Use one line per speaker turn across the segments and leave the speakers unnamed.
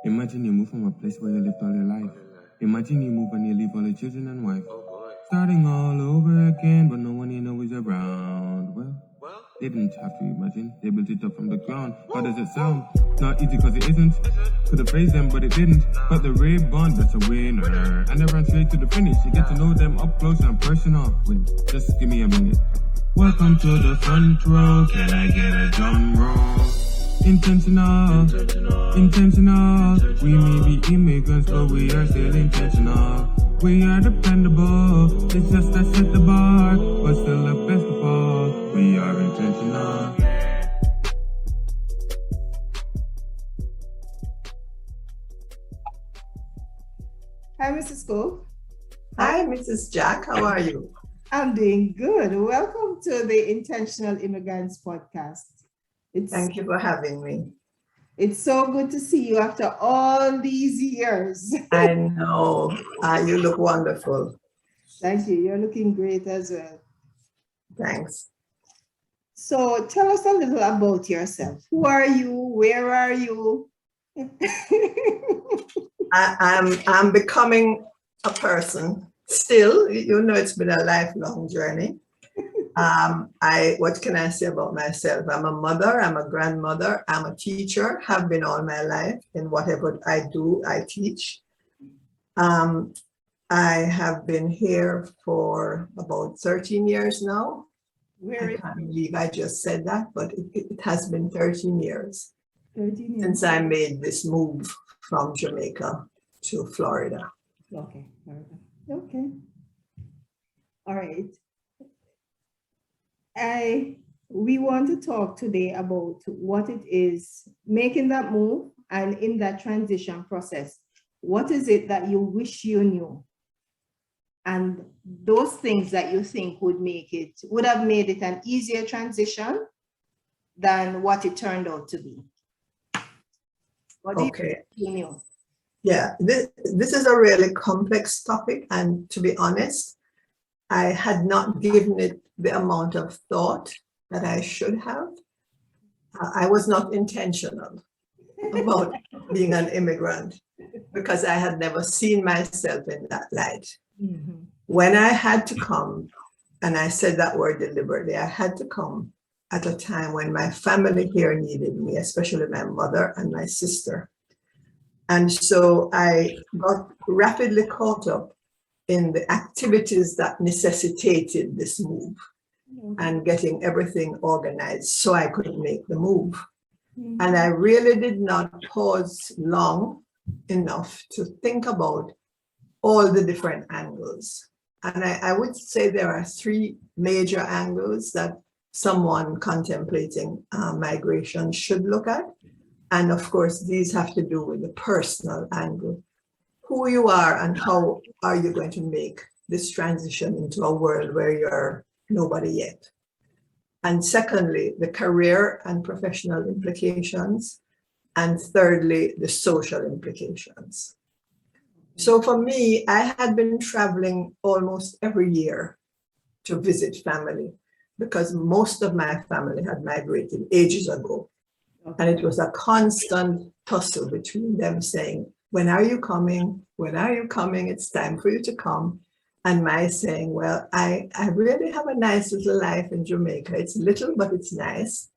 Imagine you move from a place where you lived all your life. Imagine you move and you leave all your children and wife. Starting all over again, but no one you know is around. Well, they didn't have to imagine. They built it up from the ground. How does it sound? Not easy cause it isn't. Could have phased them, but it didn't. But the raid bond, that's a winner. And they ran straight to the finish. You get to know them up close and personal. Wait, just give me a minute. Welcome to the front row. Can I get a drum roll? Intentional. We may be immigrants, but we are still intentional. We are dependable. It's just that set the bar, but still the best of all, we are intentional.
Hi, Mrs. Cole.
Hi, Mrs. Jack. How are you?
I'm doing good. Welcome to the Intentional Immigrants podcast.
Thank you for having me.
It's so good to see you after all these years.
I know. You look wonderful.
Thank you. You're looking great as well.
Thanks.
So tell us a little about yourself. Who are you? Where are you?
I'm becoming a person still. You know, it's been a lifelong journey. What can I say about myself? I'm a mother, I'm a grandmother, I'm a teacher, have been all my life. In whatever I do, I teach. I have been here for about 13 years now. I can't believe I just said that, but it has been 13 years.
13 years
since I made this move from Jamaica to Florida.
Okay. Okay. All right. We want to talk today about what it is making that move, and in that transition process, what is it that you wish you knew? And those things that you think would have made it an easier transition than what it turned out to be. What do you know?
Yeah, this is a really complex topic, and to be honest, I had not given it the amount of thought that I should have. I was not intentional about being an immigrant because I had never seen myself in that light.
Mm-hmm.
When I had to come, and I said that word deliberately, I had to come at a time when my family here needed me, especially my mother and my sister. And so I got rapidly caught up in the activities that necessitated this move and getting everything organized so I could make the move.
Mm-hmm.
And I really did not pause long enough to think about all the different angles. And I would say there are three major angles that someone contemplating migration should look at. And of course, these have to do with the personal angle. Who you are and how are you going to make this transition into a world where you're nobody yet. And secondly, the career and professional implications. And thirdly, the social implications. So for me, I had been traveling almost every year to visit family because most of my family had migrated ages ago. And it was a constant tussle between them saying, when are you coming? When are you coming? It's time for you to come. And my saying, well, I really have a nice little life in Jamaica. It's little, but it's nice.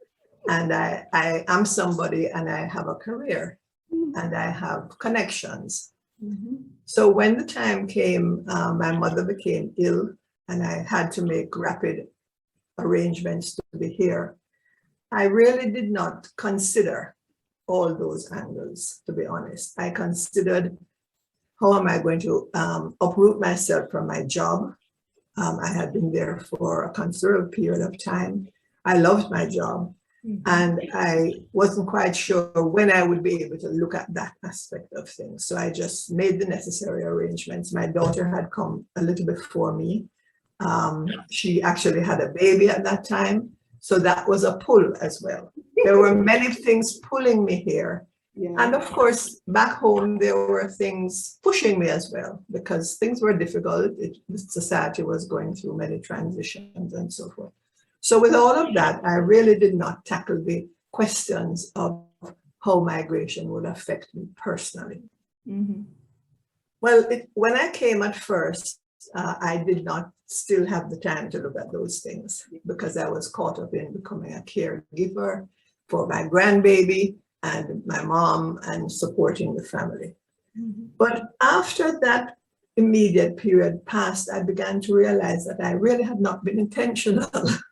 And I am somebody and I have a career and I have connections.
Mm-hmm.
So when the time came, my mother became ill and I had to make rapid arrangements to be here. I really did not consider all those angles, to be honest. I considered, how am I going to uproot myself from my job? I had been there for a considerable period of time. I loved my job. And I wasn't quite sure when I would be able to look at that aspect of things. So I just made the necessary arrangements. My daughter had come a little before me. She actually had a baby at that time. So that was a pull as well. There were many things pulling me here.
Yeah.
And of course, back home, there were things pushing me as well because things were difficult. The society was going through many transitions and so forth. So with all of that, I really did not tackle the questions of how migration would affect me personally.
Mm-hmm.
Well, when I came at first, I did not still have the time to look at those things because I was caught up in becoming a caregiver for my grandbaby and my mom and supporting the family.
Mm-hmm.
But after that immediate period passed, I began to realize that I really had not been intentional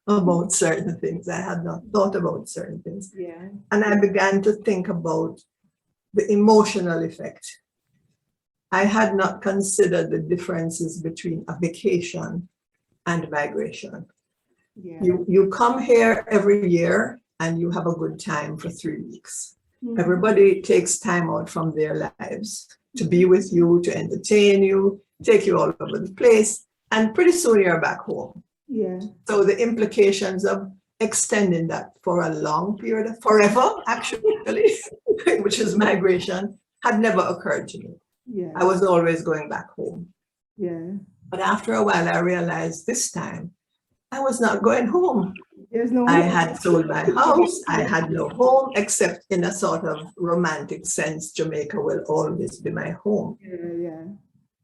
about certain things. I had not thought about certain things.
Yeah.
And I began to think about the emotional effect. I had not considered the differences between a vacation and migration.
Yeah.
You come here every year and you have a good time for 3 weeks.
Mm-hmm.
Everybody takes time out from their lives to be with you, to entertain you, take you all over the place, and pretty soon you're back home.
Yeah.
So the implications of extending that for a long period, forever actually, which is migration, had never occurred to me.
Yeah.
I was always going back home.
Yeah.
But after a while, I realized this time I was not going home.
There's no
I
home.
had sold my house. I had no home except in a sort of romantic sense. Jamaica will always be my home.
Yeah. Yeah.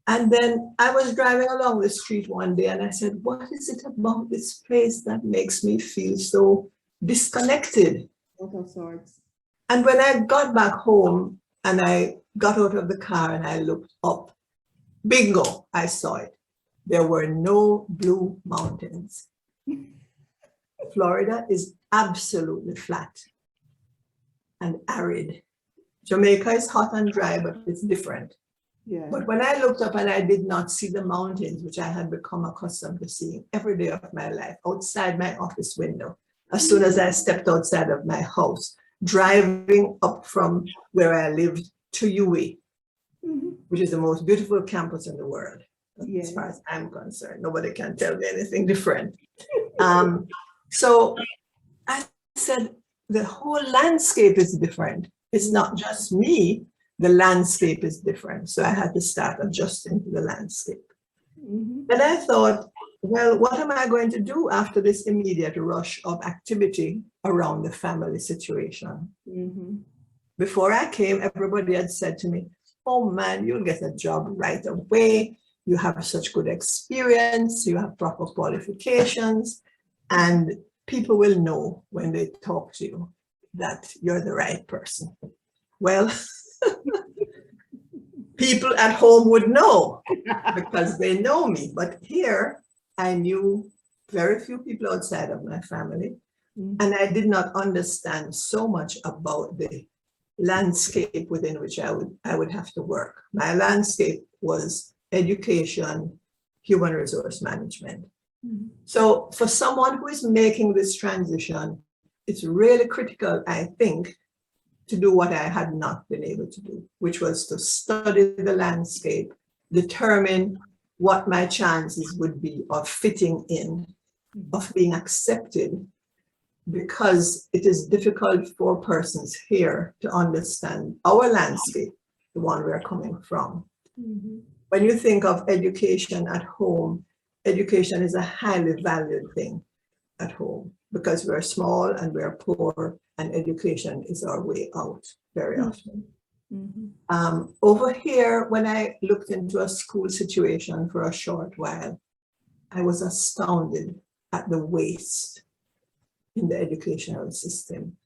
And then I was driving along the street one day and I said, what is it about this place that makes me feel so disconnected?
Out of sorts.
And when I got back home and I got out of the car and I looked up, bingo, I saw it. There were no blue mountains. Florida is absolutely flat and arid. Jamaica is hot and dry, but it's different.
Yeah.
But when I looked up and I did not see the mountains, which I had become accustomed to seeing every day of my life, outside my office window, as soon as I stepped outside of my house, driving up from where I lived to UWI,
Mm-hmm.
which is the most beautiful campus in the world,
Yes.
as far as I'm concerned. Nobody can tell me anything different. So I said, the whole landscape is different. It's not just me, the landscape is different. So I had to start adjusting to the landscape.
Mm-hmm.
And I thought, well, what am I going to do after this immediate rush of activity around the family situation?
Mm-hmm.
Before I came, everybody had said to me, oh man, you'll get a job right away. You have such good experience, you have proper qualifications, and people will know when they talk to you that you're the right person. Well, people at home would know because they know me. But here, I knew very few people outside of my family, and I did not understand so much about the landscape within which I would have to work. My landscape was education, human resource management.
Mm-hmm.
So for someone who is making this transition, it's really critical, I think, to do what I had not been able to do, which was to study the landscape, determine what my chances would be of fitting in, of being accepted, because it is difficult for persons here to understand our landscape, the one we're coming from.
Mm-hmm.
When you think of education at home, education is a highly valued thing at home because we're small and we're poor, and education is our way out very often.
Mm-hmm.
Over here, when I looked into a school situation for a short while, I was astounded at the waste in the educational system.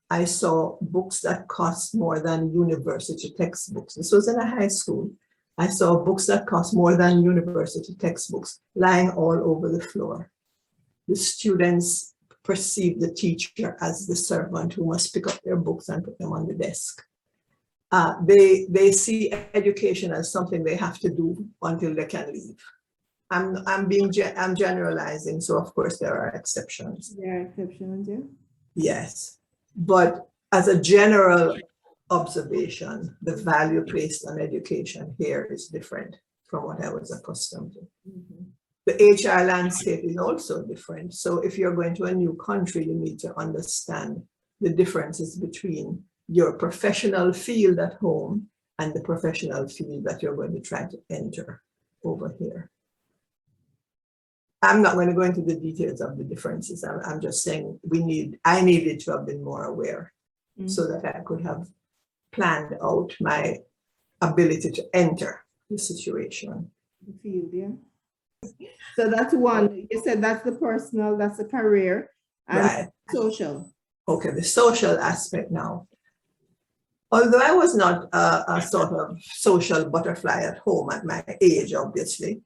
I saw books that cost more than university textbooks. This was in a high school. I saw books that cost more than university textbooks lying all over the floor. The students perceive the teacher as the servant who must pick up their books and put them on the desk. They see education as something they have to do until they can leave. I'm generalizing, so of course there are exceptions.
There are exceptions, yeah.
Yes, but as a general observation, the value placed on education here is different from what I was accustomed to.
Mm-hmm.
The HR landscape is also different. So if you're going to a new country, you need to understand the differences between your professional field at home and the professional field that you're going to try to enter over here. I'm not going to go into the details of the differences. I'm just saying I needed to have been more aware so that I could have planned out my ability to enter the situation.
The field, yeah. So that's one. You said that's the personal, that's the career, and
Right.
social.
Okay, the social aspect now. Although I was not a sort of social butterfly at home at my age, obviously,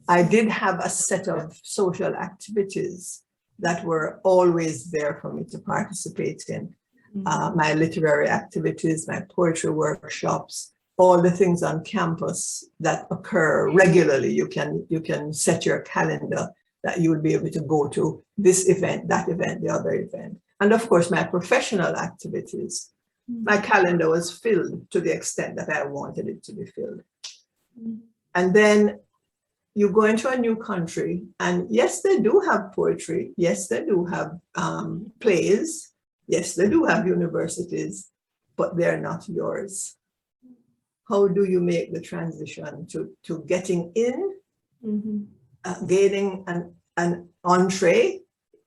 I did have a set of social activities that were always there for me to participate in. My literary activities, my poetry workshops, all the things on campus that occur regularly. You can set your calendar that you would be able to go to this event, that event, the other event. And of course, my professional activities. My calendar was filled to the extent that I wanted it to be filled. And then you go into a new country, and yes, they do have poetry. Yes, they do have plays. Yes, they do have universities, but they're not yours. How do you make the transition to getting in, gaining an entree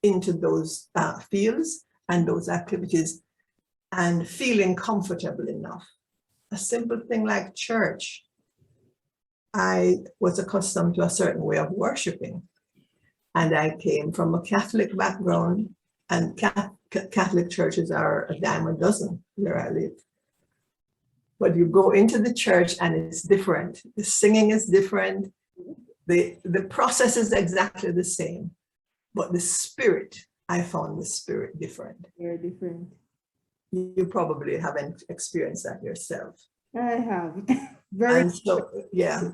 into those fields and those activities, and feeling comfortable enough? A simple thing like church. I was accustomed to a certain way of worshiping, and I came from a Catholic background, and Catholic churches are a dime a dozen where I live. But you go into the church and it's different. The singing is different. The process is exactly the same, but the spirit, I found the spirit different.
Very different.
You probably haven't experienced that yourself.
I have. Very.
And so, yeah.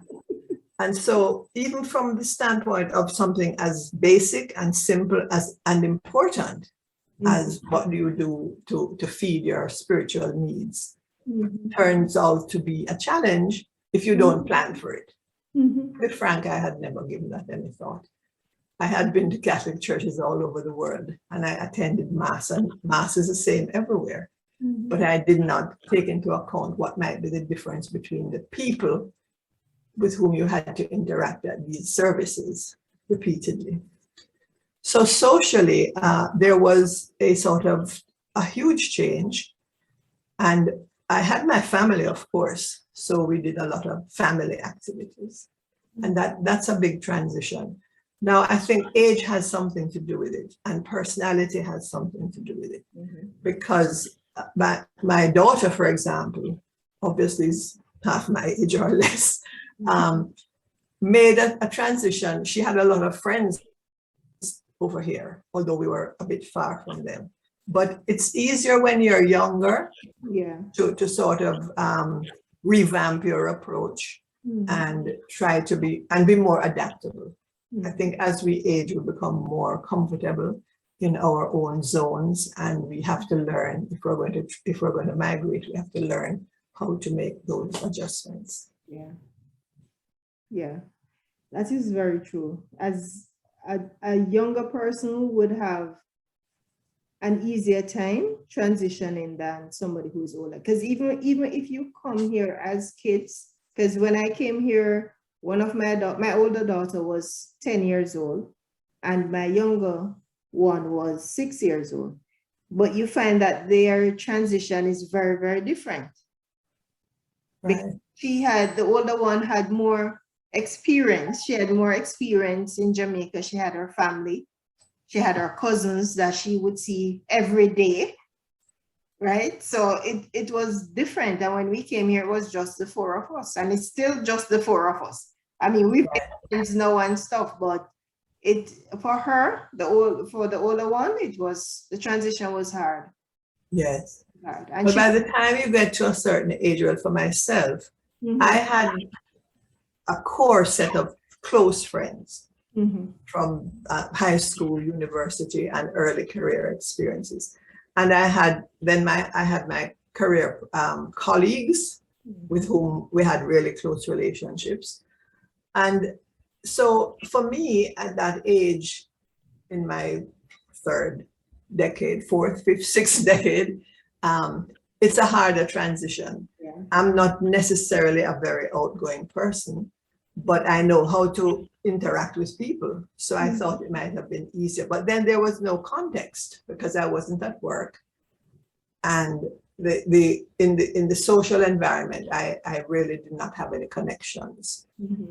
And so even from the standpoint of something as basic and simple as and important as what do you do to feed your spiritual needs, turns out to be a challenge if you don't plan for it. To be frank, I had never given that any thought. I had been to Catholic churches all over the world, and I attended Mass, and Mass is the same everywhere. But I did not take into account what might be the difference between the people with whom you had to interact at these services repeatedly. So socially, there was a sort of a huge change. And I had my family, of course, so we did a lot of family activities. And that's a big transition. Now, I think age has something to do with it, and personality has something to do with it. Because my daughter, for example, obviously is half my age or less, made a transition. She had a lot of friends over here, although we were a bit far from them. But it's easier when you're younger, to sort of revamp your approach and try to be more adaptable. I think as we age, we become more comfortable in our own zones, and we have to learn, if we're going to migrate, we have to learn how to make those adjustments.
Yeah, that is very true. As a younger person would have an easier time transitioning than somebody who's older. Because even if you come here as kids, because when I came here, one of my older daughter was 10 years old, and my younger one was 6 years old. But you find that their transition is very, very different.
Right.
The older one had more experience. She had more experience in Jamaica. She had her family. She had her cousins that she would see every day, right? So it was different. And when we came here, it was just the four of us. And it's still just the four of us. I mean, we've been friends now and stuff, but for her, for the older one, the transition was hard.
Yes.
Hard. And
but by the time you get to a certain age, well, for myself, I had a core set of close friends from high school, university, and early career experiences. And I had my career colleagues with whom we had really close relationships. And so for me at that age, in my third decade, fourth, fifth, sixth decade, it's a harder transition. Yeah. I'm not necessarily a very outgoing person, but I know how to interact with people. So I thought it might have been easier, but then there was no context because I wasn't at work. and in the social environment, I really did not have any connections.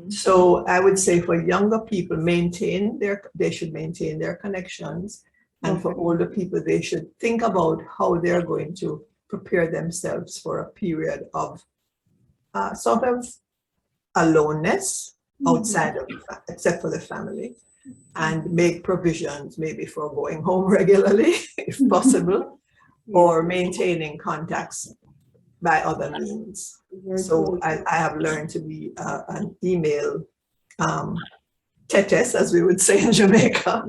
So I would say for younger people, they should maintain their connections. And for older people, they should think about how they're going to prepare themselves for a period of sort of aloneness outside of, except for the family, and make provisions maybe for going home regularly, if possible, or maintaining contacts by other means. So I have learned to be an email tetes, as we would say in Jamaica,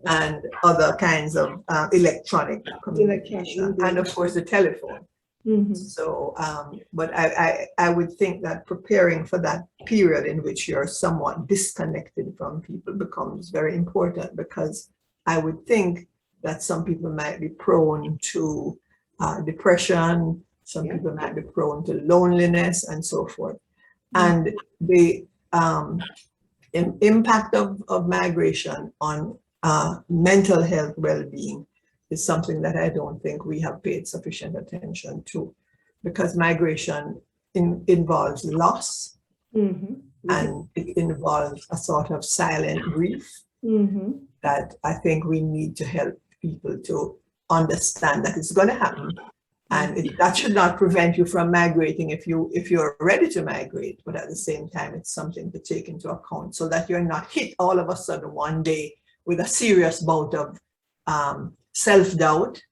and other kinds of electronic communication, and of course the telephone. So, but I would think that preparing for that period in which you're somewhat disconnected from people becomes very important, because I would think that some people might be prone to depression, some people might be prone to loneliness, and so forth. And the impact of migration on mental health well-being is something that I don't think we have paid sufficient attention to, because migration involves loss, and it involves a sort of silent grief that I think we need to help people to understand that it's going to happen. And that should not prevent you from migrating if you're ready to migrate, but at the same time, it's something to take into account so that you're not hit all of a sudden one day with a serious bout of self-doubt,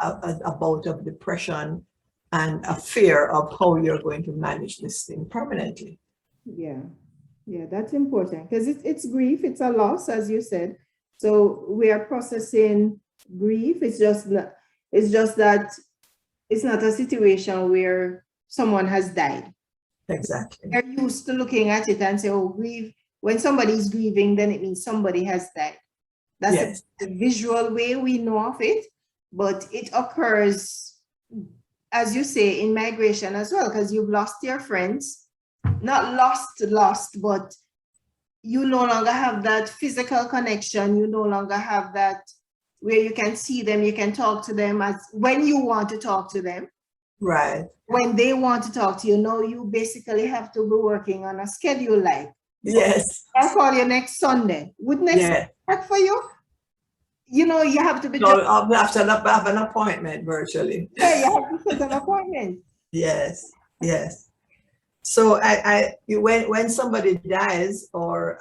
a bout of depression, and a fear of how you're going to manage this thing permanently.
Yeah, that's important, because it's grief, it's a loss, as you said. So we are processing grief. It's just that it's not a situation where someone has died.
Exactly.
They're used to looking at it and say, oh, grief. When somebody's grieving, then it means somebody has died. That's the visual way we know of it, but it occurs, as you say, in migration as well, because you've lost your friends. Not lost, but you no longer have that physical connection. You no longer have that where you can see them, you can talk to them as when you want to talk to them.
Right.
When they want to talk to you, no, you basically have to be working on a schedule like.
Yes.
I'll call you next Sunday. Would next Sunday work for you? You know, you have to be.
So I'll have to have an appointment virtually.
Yeah, you have to set an appointment.
Yes. So when somebody dies or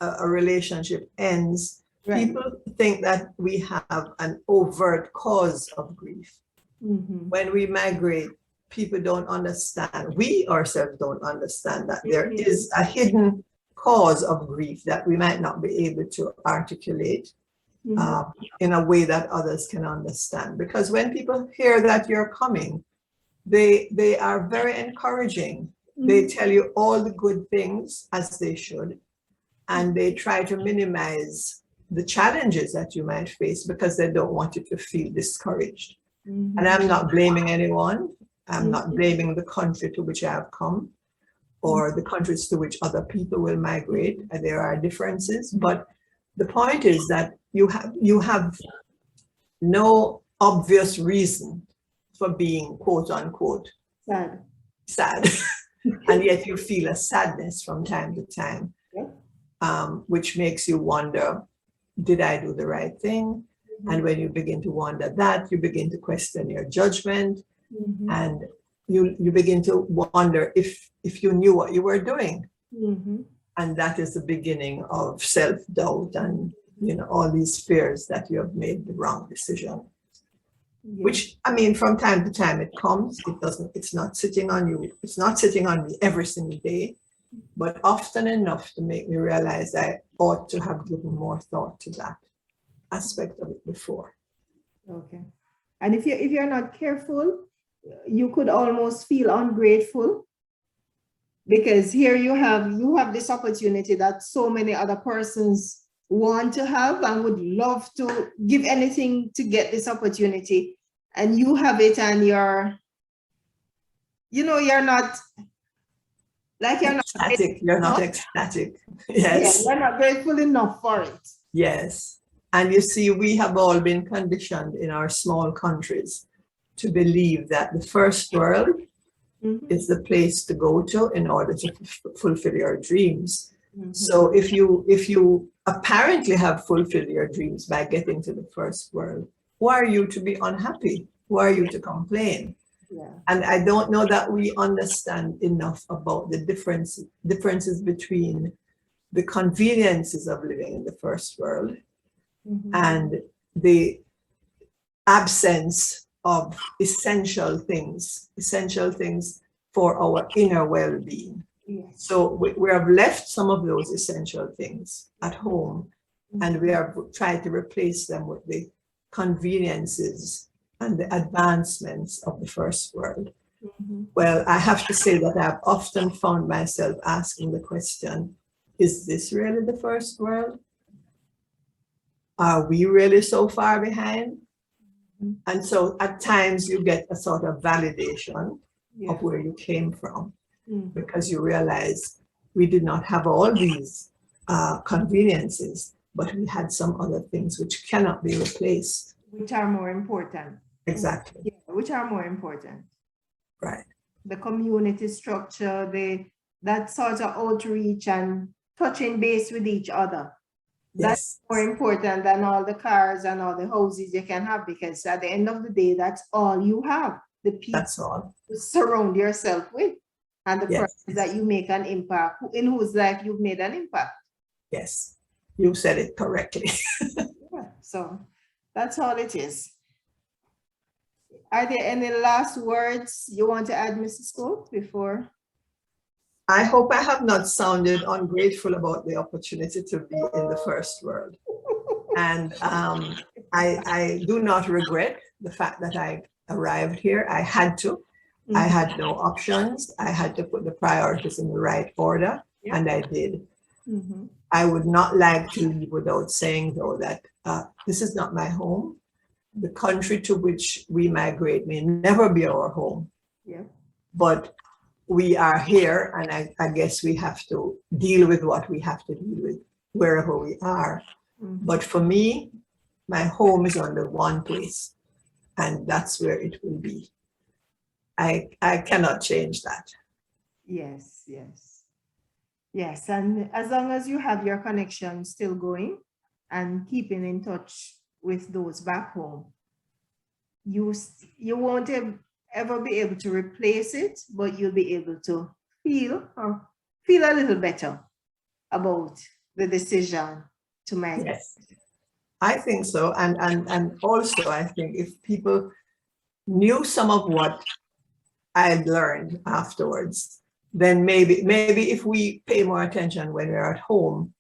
a relationship ends, people think that we have an overt cause of grief. When we migrate, people don't understand. We ourselves don't understand that there is a hidden cause of grief that we might not be able to articulate in a way that others can understand. Because when people hear that you're coming, they are very encouraging. They tell you all the good things, as they should, and they try to minimize the challenges that you might face because they don't want you to feel discouraged. And I'm not blaming anyone. I'm not blaming the country to which I have come or the countries to which other people will migrate. And there are differences, but the point is that you have no obvious reason for being quote unquote sad. And yet you feel a sadness from time to time, which makes you wonder, did I do the right thing? And when you begin to wonder that, you begin to question your judgment, and you begin to wonder if you knew what you were doing. And that is the beginning of self-doubt and all these fears that you have made the wrong decision. Which, I mean, from time to time it comes, it's not sitting on you. It's not sitting on me every single day, but often enough to make me realize I ought to have given more thought to that aspect of it before.
Okay. And if you're not careful, you could almost feel ungrateful, because here you have this opportunity that so many other persons want to have and would love to give anything to get this opportunity, and you have it, and you're not
ecstatic. You're not ecstatic. Yes.
Yeah, you're not grateful enough for it.
Yes. And you see, we have all been conditioned in our small countries to believe that the first world is the place to go to in order to fulfill your dreams. So if you apparently have fulfilled your dreams by getting to the first world, who are you to be unhappy? Who are you to complain?
Yeah.
And I don't know that we understand enough about the differences between the conveniences of living in the first world and the absence of essential things for our inner well-being.
Yes.
So we have left some of those essential things at home, and we are trying to replace them with the conveniences and the advancements of the first world. Well, I have to say that I've often found myself asking the question, is this really the first world? Are we really so far behind? And so at times you get a sort of validation of where you came from, because you realize we did not have all these conveniences, but we had some other things which cannot be replaced.
Which are more important.
Exactly.
Yeah, which are more important.
Right.
The community structure, that sort of outreach and touching base with each other. That's more important than all the cars and all the houses you can have, because at the end of the day, that's all you have. The people
That's all.
you surround yourself with, and the person that you make an impact, in whose life you've made an impact.
Yes, you said it correctly.
Yeah, so that's all it is. Are there any last words you want to add, Mrs. Scott, before?
I hope I have not sounded ungrateful about the opportunity to be in the first world. And I do not regret the fact that I arrived here. I had to. I had no options. I had to put the priorities in the right order, and I did. I would not like to leave without saying, though, that this is not my home. The country to which we migrate may never be our home. But we are here, and I guess we have to deal with what we have to deal with wherever we are. But for me, my home is only one place, and that's where it will be. I cannot change that.
Yes, and as long as you have your connection still going and keeping in touch with those back home, you won't ever be able to replace it, but you'll be able to feel a little better about the decision to migrate.
Yes, I think so. And also, I think if people knew some of what I learned afterwards, then maybe if we pay more attention when we're at home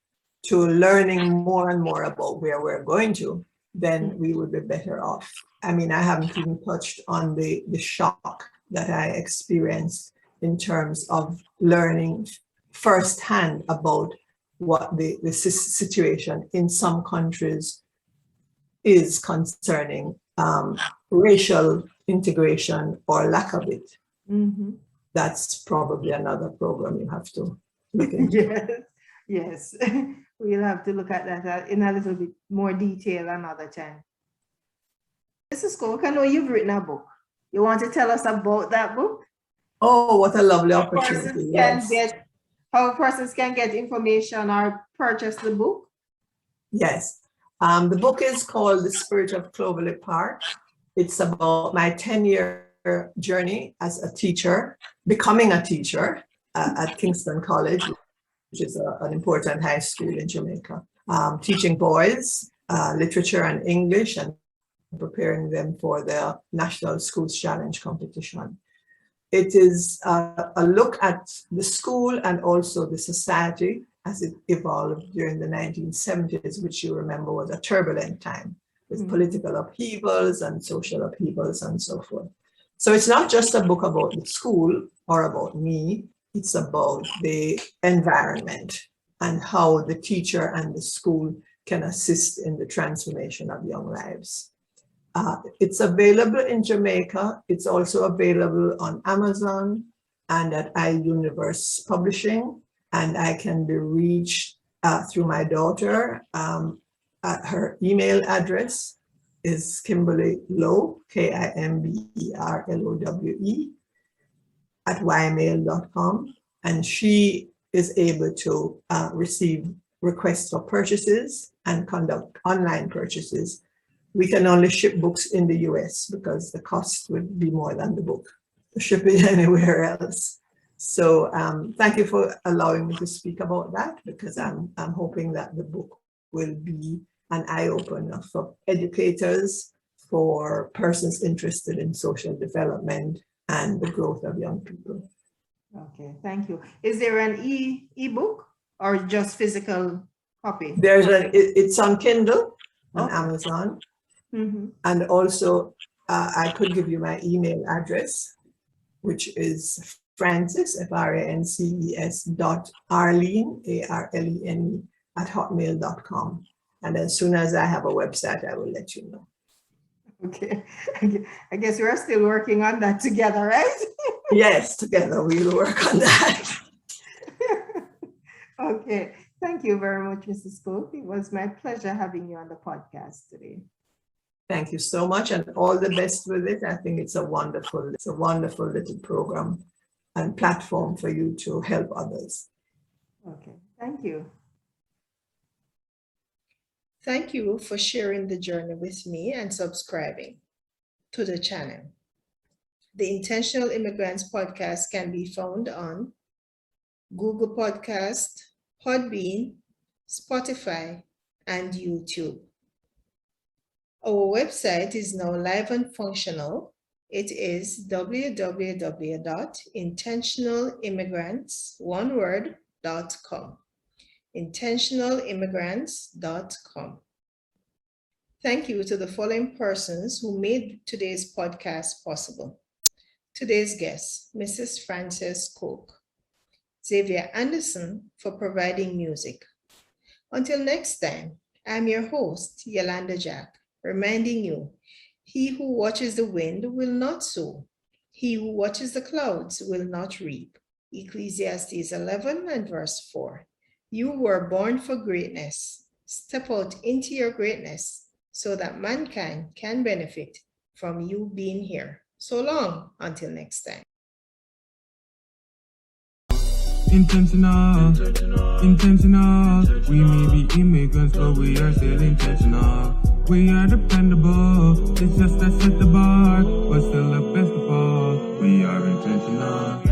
to learning more and more about where we're going to, then we would be better off. I mean, I haven't even touched on the shock that I experienced in terms of learning firsthand about what the situation in some countries is concerning racial integration or lack of it. That's probably another program you have to look into.
Yes. We'll have to look at that in a little bit more detail another time. Mrs. Cook, I know you've written a book. You want to tell us about that book?
Oh, what a lovely opportunity.
How persons can get information or purchase the book?
Yes. The book is called The Spirit of Clovelly Park. It's about my 10-year journey as a teacher, becoming a teacher at Kingston College, which is an important high school in Jamaica, teaching boys literature and English and preparing them for the National Schools Challenge competition. It is a look at the school and also the society as it evolved during the 1970s, which you remember was a turbulent time with political upheavals and social upheavals and so forth. So it's not just a book about the school or about me, it's about the environment and how the teacher and the school can assist in the transformation of young lives. It's available in Jamaica. It's also available on Amazon and at iUniverse Publishing. And I can be reached through my daughter at her email address, is Kimberly Lowe, KIMBERLOWE, at ymail.com. And she is able to receive requests for purchases and conduct online purchases. We can only ship books in the US because the cost would be more than the book to ship it anywhere else. So thank you for allowing me to speak about that, because I'm hoping that the book will be an eye-opener for educators, for persons interested in social development and the growth of young people.
Okay, thank you. Is there an e-book or just physical copy?
It's on Kindle, on Amazon.
Mm-hmm.
And also I could give you my email address, which is Frances, FRANCES .Arlene, ARLENE, @hotmail.com. And as soon as I have a website, I will let you know.
Okay, I guess we're still working on that together, right?
Yes, together we'll work on that.
Okay, thank you very much, Mrs. Cook. It was my pleasure having you on the podcast today.
Thank you so much, and all the best with it. I think it's a wonderful little program and platform for you to help others.
Okay, thank you.
Thank you for sharing the journey with me and subscribing to the channel. The Intentional Immigrants podcast can be found on Google Podcast, Podbean, Spotify, and YouTube. Our website is now live and functional. It is www.intentionalimmigrants.com. intentionalimmigrants.com. Thank you to the following persons who made today's podcast possible. Today's guest, Mrs. Frances Cook, Xavier Anderson for providing music. Until next time, I'm your host, Yolanda Jack, reminding you, he who watches the wind will not sow. He who watches the clouds will not reap. Ecclesiastes 11 and verse 4. You were born for greatness. Step out into your greatness so that mankind can benefit from you being here. So long, until next time.
Intentional. We may be immigrants, but we are still intentional. We are dependable. It's just that set the bar, but still the best of all. We are intentional.